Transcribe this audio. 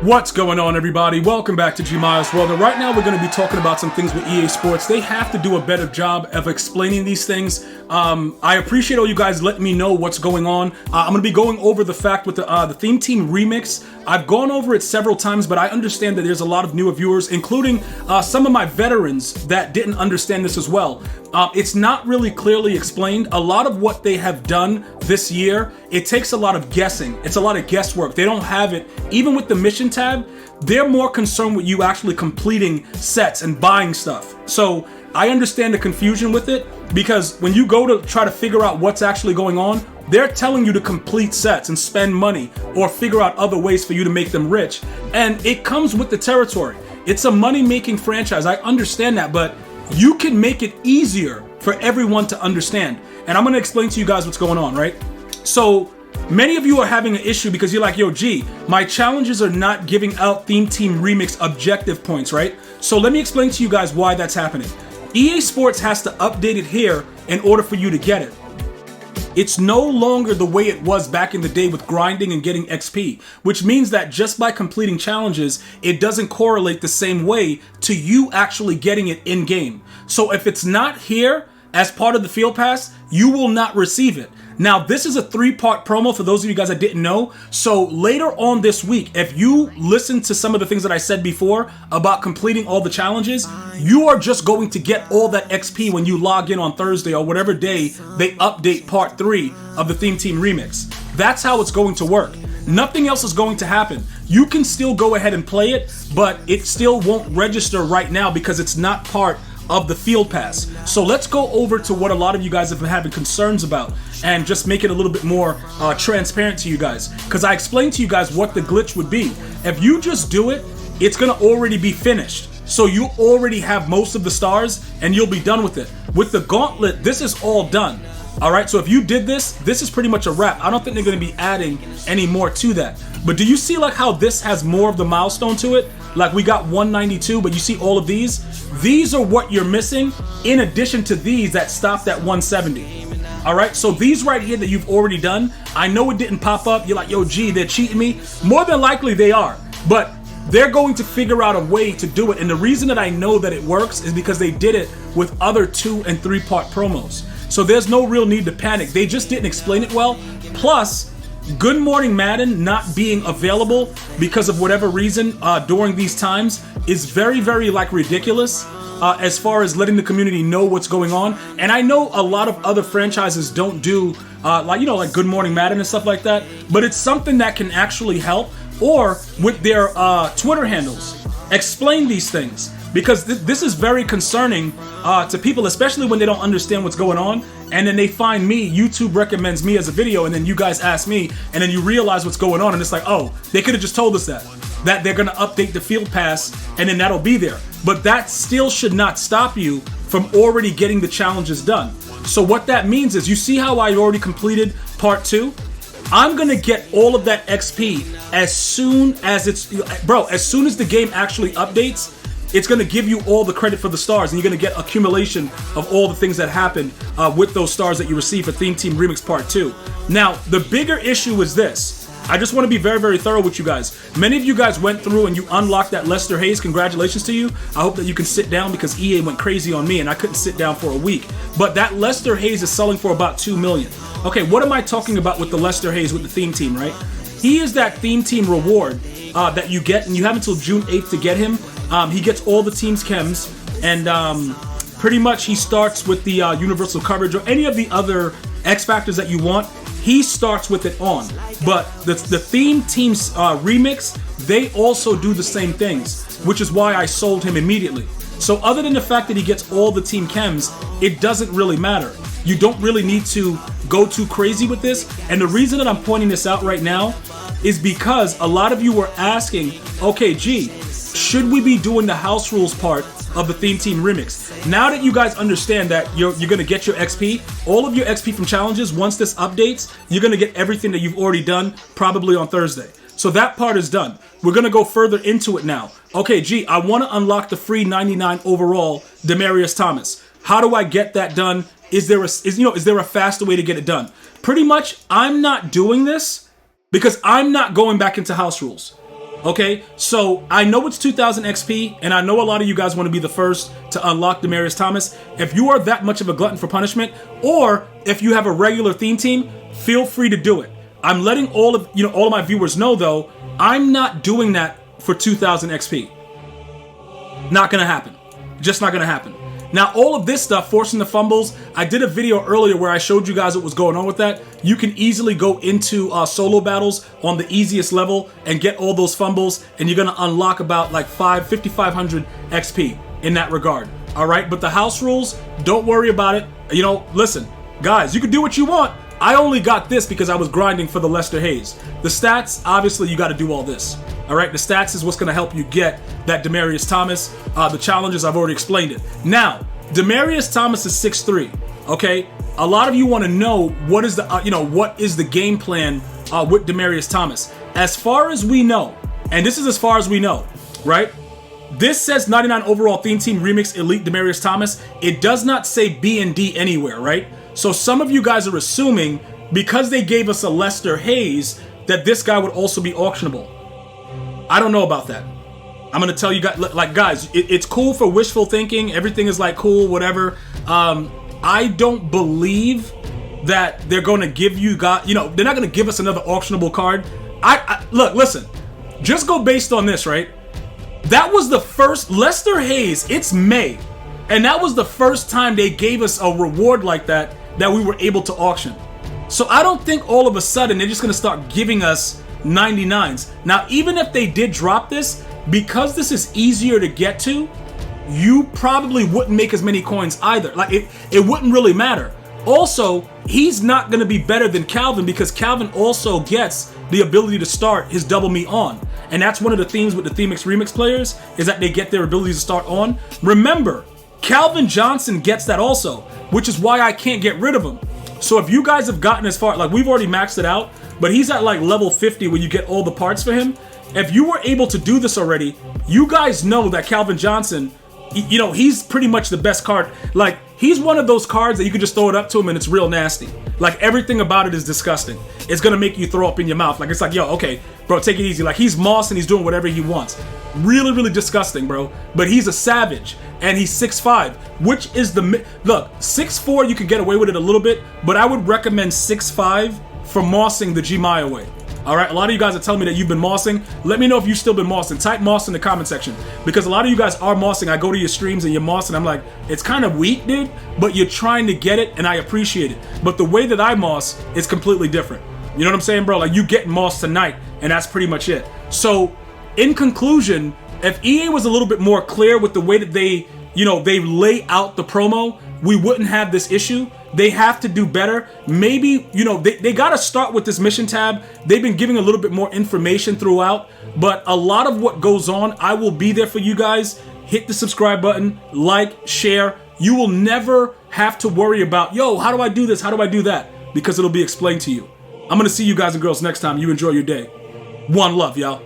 What's going on, everybody? Welcome back to GmiasWorld. And right now we're going to be talking about some things with EA Sports. They have to do a better job of explaining these things. I appreciate all you guys letting me know what's going on. I'm going to be going over the fact with the Theme Team Remix. I've gone over it several times, but I understand that there's a lot of newer viewers, including some of my veterans that didn't understand this as well. It's not really clearly explained. A lot of what they have done this year, it takes a lot of guessing. It's a lot of guesswork. They don't have it. Even with the mission tab, they're more concerned with you actually completing sets and buying stuff. So I understand the confusion with it, because when you go to try to figure out what's actually going on, they're telling you to complete sets and spend money or figure out other ways for you to make them rich. And it comes with the territory. It's a money-making franchise. I understand that, but you can make it easier for everyone to understand. And I'm going to explain to you guys what's going on, right? So many of you are having an issue because you're like, yo, G, my challenges are not giving out Theme Team Remix objective points, right? So let me explain to you guys why that's happening. EA Sports has to update it here in order for you to get it. It's no longer the way it was back in the day with grinding and getting XP, which means that just by completing challenges, it doesn't correlate the same way to you actually getting it in-game. So if it's not here as part of the Field Pass, you will not receive it. Now, this is a 3-part promo for those of you guys that didn't know. So later on this week, if you listen to some of the things that I said before about completing all the challenges, you are just going to get all that XP when you log in on Thursday or whatever day they update part 3 of the Theme Team Remix. That's how it's going to work. Nothing else is going to happen. You can still go ahead and play it, but it still won't register right now because it's not part of the Field Pass. So let's go over to what a lot of you guys have been having concerns about and just make it a little bit more transparent to you guys. Because I explained to you guys what the glitch would be. If you just do it, it's gonna already be finished. So you already have most of the stars and you'll be done with it. With the gauntlet, this is all done. All right, so if you did this, this is pretty much a wrap. I don't think they're gonna be adding any more to that. But do you see like how this has more of the milestone to it? Like we got 192, but you see all of these? These are what you're missing in addition to these that stopped at 170. All right, so these right here that you've already done, I know it didn't pop up. You're like, yo, G, they're cheating me. More than likely they are, but they're going to figure out a way to do it. And the reason that I know that it works is because they did it with other 2- and 3-part promos. So there's no real need to panic. They just didn't explain it well. Plus, Good Morning Madden not being available because of whatever reason during these times is very, very like ridiculous as far as letting the community know what's going on. And I know a lot of other franchises don't do like Good Morning Madden and stuff like that, but it's something that can actually help. Or with their Twitter handles, explain these things, because this is very concerning to people, especially when they don't understand what's going on. And then they find me, YouTube recommends me as a video, and then you guys ask me, and then you realize what's going on, and it's like, oh, they could have just told us that they're gonna update the Field Pass, and then that'll be there. But that still should not stop you from already getting the challenges done. So what that means is, you see how I already completed part 2? I'm gonna get all of that XP as soon as as soon as the game actually updates. It's going to give you all the credit for the stars, and you're going to get accumulation of all the things that happen with those stars that you receive for Theme Team Remix Part 2. Now, the bigger issue is this. I just want to be very, very thorough with you guys. Many of you guys went through and you unlocked that Lester Hayes. Congratulations to you. I hope that you can sit down, because EA went crazy on me and I couldn't sit down for a week. But that Lester Hayes is selling for about $2 million. Okay, what am I talking about with the Lester Hayes with the Theme Team, right? He is that Theme Team reward that you get, and you have until June 8th to get him. He gets all the team's chems, and pretty much he starts with the universal coverage or any of the other X factors that you want. He starts with it on. But the Theme Team's remix, they also do the same things, which is why I sold him immediately. So other than the fact that he gets all the team chems, it doesn't really matter. You don't really need to go too crazy with this. And the reason that I'm pointing this out right now is because a lot of you were asking, okay, G, should we be doing the house rules part of the Theme Team Remix? Now that you guys understand that you're going to get your XP, all of your XP from challenges, once this updates, you're going to get everything that you've already done probably on Thursday. So that part is done. We're going to go further into it now. Okay, G, I want to unlock the free 99 overall Demaryius Thomas. How do I get that done? Is there a faster way to get it done? Pretty much, I'm not doing this because I'm not going back into house rules. Okay, so I know it's 2000 XP, and I know a lot of you guys want to be the first to unlock Demaryius Thomas. If you are that much of a glutton for punishment, or if you have a regular theme team, feel free to do it. I'm letting all of my viewers know though, I'm not doing that for 2000 XP. Not gonna happen. Just not gonna happen. Now, all of this stuff, forcing the fumbles, I did a video earlier where I showed you guys what was going on with that. You can easily go into solo battles on the easiest level and get all those fumbles, and you're gonna unlock about like 5,500 XP in that regard. All right, but the house rules, don't worry about it. Listen, guys, you can do what you want. I only got this because I was grinding for the Lester Hayes. The stats, obviously, you got to do all this. All right, the stats is what's going to help you get that Demaryius Thomas. The challenges, I've already explained it. Now, Demaryius Thomas is 6'3". Okay, a lot of you want to know what is the what is the game plan with Demaryius Thomas. As far as we know, and this is as far as we know, right? This says 99 overall theme team remix elite Demaryius Thomas. It does not say B and D anywhere, right? So some of you guys are assuming because they gave us a Lester Hayes that this guy would also be auctionable. I don't know about that. I'm gonna tell you guys, guys, it's cool for wishful thinking. Everything is like cool, whatever. I don't believe that they're gonna give you guys, they're not gonna give us another auctionable card. Look, listen, just go based on this, right? That was the first Lester Hayes. It's May, and that was the first time they gave us a reward like that we were able to auction. So I don't think all of a sudden they're just gonna start giving us 99s. Now, even if they did drop this, because this is easier to get to, you probably wouldn't make as many coins either. Like it wouldn't really matter. Also, he's not gonna be better than Calvin because Calvin also gets the ability to start his double me on. And that's one of the themes with the Themix Remix players, is that they get their abilities to start on. Remember, Calvin Johnson gets that also, which is why I can't get rid of him. So if you guys have gotten as far, like we've already maxed it out, but he's at like level 50 when you get all the parts for him. If you were able to do this already, you guys know that Calvin Johnson, he's pretty much the best card. Like, he's one of those cards that you can just throw it up to him and it's real nasty. Like, everything about it is disgusting. It's gonna make you throw up in your mouth. Like, it's like, yo, okay, bro, take it easy. Like, he's Moss and he's doing whatever he wants. Really, really disgusting, bro. But he's a savage, and he's 6'5", which is look, 6'4", you could get away with it a little bit, but I would recommend 6'5" for mossing the Gmia way. All right, a lot of you guys are telling me that you've been mossing. Let me know if you've still been mossing. Type moss in the comment section, because a lot of you guys are mossing. I go to your streams and you're mossing. I'm like, it's kind of weak, dude, but you're trying to get it, and I appreciate it. But the way that I moss is completely different. You know what I'm saying, bro? Like, you get moss tonight, and that's pretty much it. So, in conclusion, if EA was a little bit more clear with the way that they lay out the promo, we wouldn't have this issue. They have to do better. Maybe, they got to start with this mission tab. They've been giving a little bit more information throughout, but a lot of what goes on, I will be there for you guys. Hit the subscribe button, like, share. You will never have to worry about, yo, how do I do this? How do I do that? Because it'll be explained to you. I'm going to see you guys and girls next time. You enjoy your day. One love, y'all.